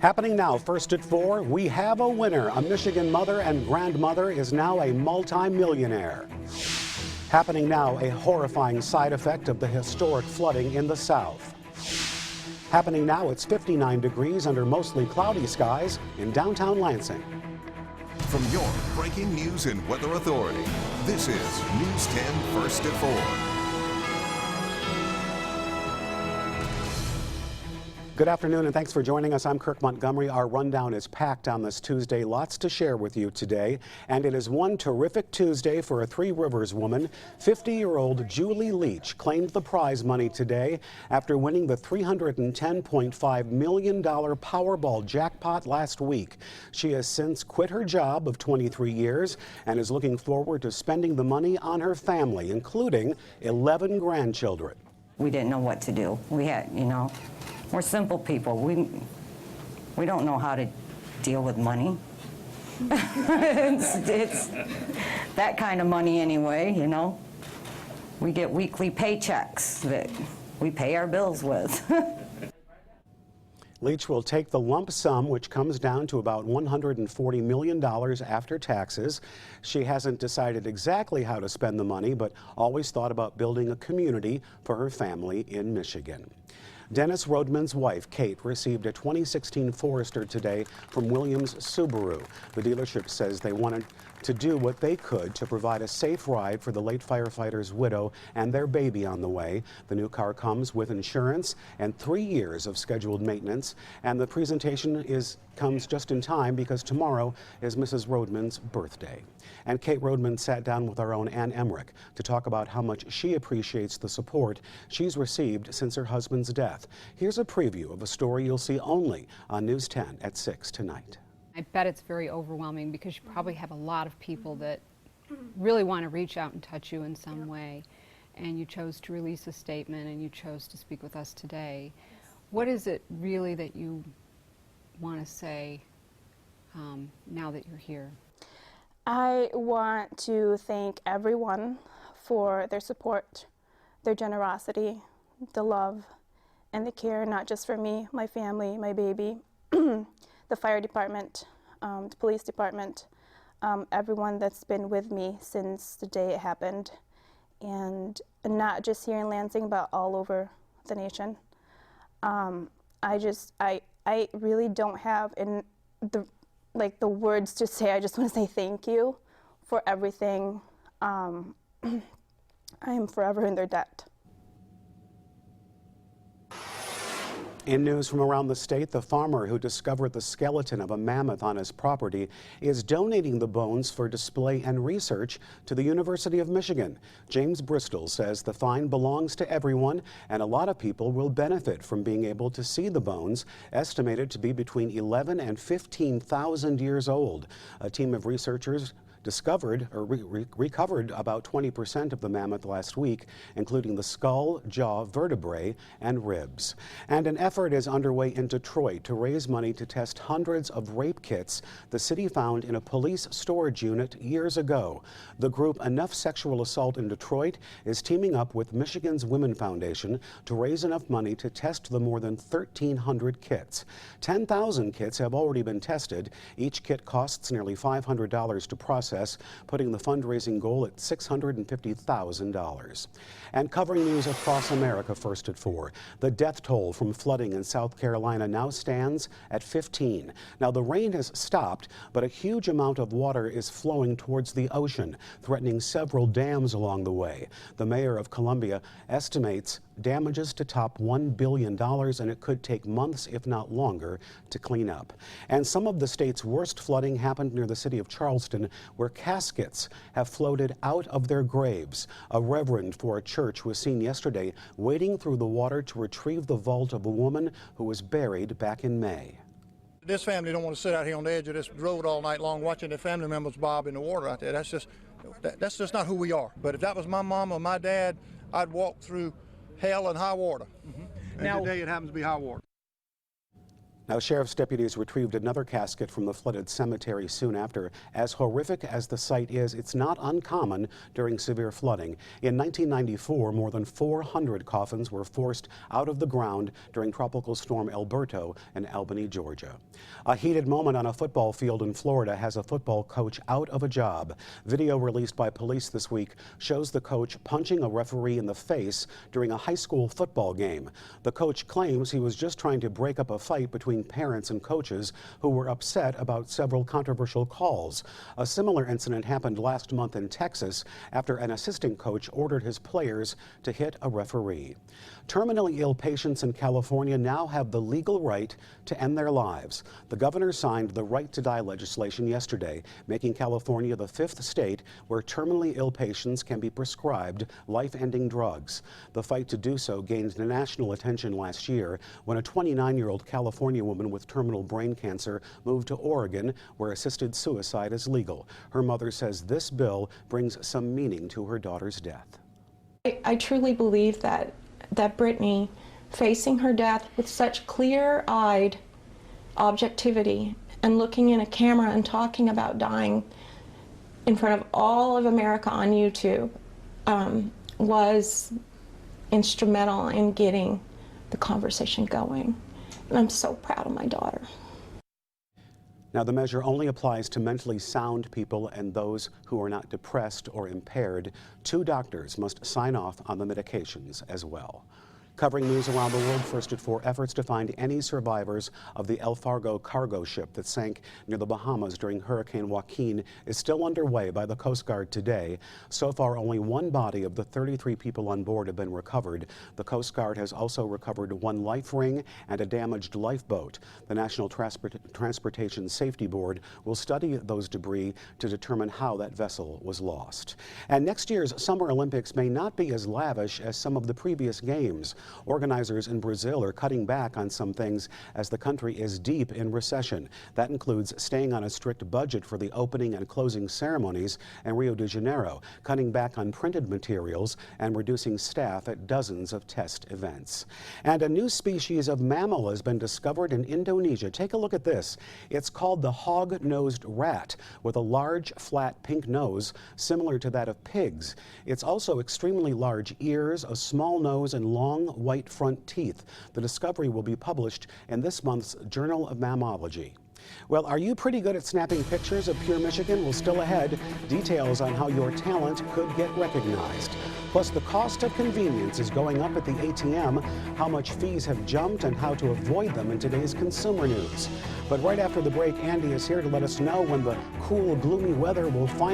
Happening now, first at 4, we have a winner. A Michigan mother and grandmother is now a multi-millionaire. Happening now, a horrifying side effect of the historic flooding in the South. Happening now, it's 59 degrees under mostly cloudy skies in downtown Lansing. From your breaking news and weather authority, this is News 10 First at 4. Good afternoon and thanks for joining us. I'm Kirk Montgomery. Our rundown is packed on this Tuesday. Lots to share with you today. And it is one terrific Tuesday for a Three Rivers woman. 50-year-old Julie Leach claimed the prize money today after winning the $310.5 million Powerball jackpot last week. She has since quit her job of 23 years and is looking forward to spending the money on her family, including 11 grandchildren. We didn't know what to do. We had, we're simple people. We don't know how to deal with money. it's that kind of money anyway, We get weekly paychecks that we pay our bills with. Leach will take the lump sum, which comes down to about $140 million after taxes. She hasn't decided exactly how to spend the money, but always thought about building a community for her family in Michigan. Dennis Rodman's wife, Kate, received a 2016 Forester today from Williams Subaru. The dealership says they wanted to do what they could to provide a safe ride for the late firefighter's widow and their baby on the way. The new car comes with insurance and 3 years of scheduled maintenance, and the presentation comes just in time because tomorrow is Mrs. Rodman's birthday. And Kate Rodman sat down with our own Ann Emmerich to talk about how much she appreciates the support she's received since her husband's death. Here's a preview of a story you'll see only on News 10 at 6 tonight. I bet it's very overwhelming because you probably have a lot of people that really want to reach out and touch you in some way. And you chose to release a statement and you chose to speak with us today. What is it really that you want to say now that you're here? I want to thank everyone for their support, their generosity, the love, and the care, not just for me, my family, my baby, the fire department, the police department, everyone that's been with me since the day it happened, and not just here in Lansing, but all over the nation. I really don't have the words to say. I just want to say thank you for everything. I am forever in their debt. In news from around the state, the farmer who discovered the skeleton of a mammoth on his property is donating the bones for display and research to the University of Michigan. James Bristol says the find belongs to everyone, and a lot of people will benefit from being able to see the bones, estimated to be between 11 and 15,000 years old. A team of researchers recovered about 20% of the mammoth last week, including the skull, jaw, vertebrae, and ribs. And an effort is underway in Detroit to raise money to test hundreds of rape kits the city found in a police storage unit years ago. The group Enough Sexual Assault in Detroit is teaming up with Michigan's Women Foundation to raise enough money to test the more than 1,300 kits. 10,000 kits have already been tested. Each kit costs nearly $500 to process, putting the fundraising goal at $650,000. And covering news across America first at 4. The death toll from flooding in South Carolina now stands at 15. Now the rain has stopped, but a huge amount of water is flowing towards the ocean, threatening several dams along the way. The mayor of Columbia estimates damages to top $1 billion, and it could take months, if not longer, to clean up. And some of the state's worst flooding happened near the city of Charleston, where caskets have floated out of their graves. A reverend for a church was seen yesterday wading through the water to retrieve the vault of a woman who was buried back in May. This family don't want to sit out here on the edge of this road all night long watching their family members bob in the water out there. That's just not who we are. But if that was my mom or my dad, I'd walk through hell and high water. And now today it happens to be high water. Now, sheriff's deputies retrieved another casket from the flooded cemetery soon after. As horrific as the sight is, it's not uncommon during severe flooding. In 1994, more than 400 coffins were forced out of the ground during Tropical Storm Alberto in Albany, Georgia. A heated moment on a football field in Florida has a football coach out of a job. Video released by police this week shows the coach punching a referee in the face during a high school football game. The coach claims he was just trying to break up a fight between parents and coaches who were upset about several controversial calls. A similar incident happened last month in Texas after an assistant coach ordered his players to hit a referee. Terminally ill patients in California now have the legal right to end their lives. The governor signed the Right to Die legislation yesterday, making California the 5th state where terminally ill patients can be prescribed life-ending drugs. The fight to do so gained national attention last year when a 29-year-old California woman with terminal brain cancer moved to Oregon, where assisted suicide is legal. Her mother says this bill brings some meaning to her daughter's death. I truly believe that Brittany, facing her death with such clear-eyed objectivity and looking in a camera and talking about dying in front of all of America on YouTube, was instrumental in getting the conversation going. And I'm so proud of my daughter. Now, the measure only applies to mentally sound people and those who are not depressed or impaired. 2 doctors must sign off on the medications as well. Covering news around the world, first at 4, efforts to find any survivors of the El Fargo cargo ship that sank near the Bahamas during Hurricane Joaquin is still underway by the Coast Guard today. So far, only 1 body of the 33 people on board have been recovered. The Coast Guard has also recovered 1 life ring and a damaged lifeboat. The National Transportation Safety Board will study those debris to determine how that vessel was lost. And next year's Summer Olympics may not be as lavish as some of the previous games. Organizers in Brazil are cutting back on some things as the country is deep in recession. That includes staying on a strict budget for the opening and closing ceremonies in Rio de Janeiro, cutting back on printed materials, and reducing staff at dozens of test events. And a new species of mammal has been discovered in Indonesia. Take a look at this. It's called the hog-nosed rat, with a large, flat, pink nose similar to that of pigs. It's also extremely large ears, a small nose, and long, white front teeth. The discovery will be published in this month's Journal of Mammalogy. Well, are you pretty good at snapping pictures of pure Michigan? Well, still ahead, details on how your talent could get recognized. Plus, the cost of convenience is going up at the ATM, how much fees have jumped, and how to avoid them in today's consumer news. But right after the break, Andy is here to let us know when the cool, gloomy weather will finally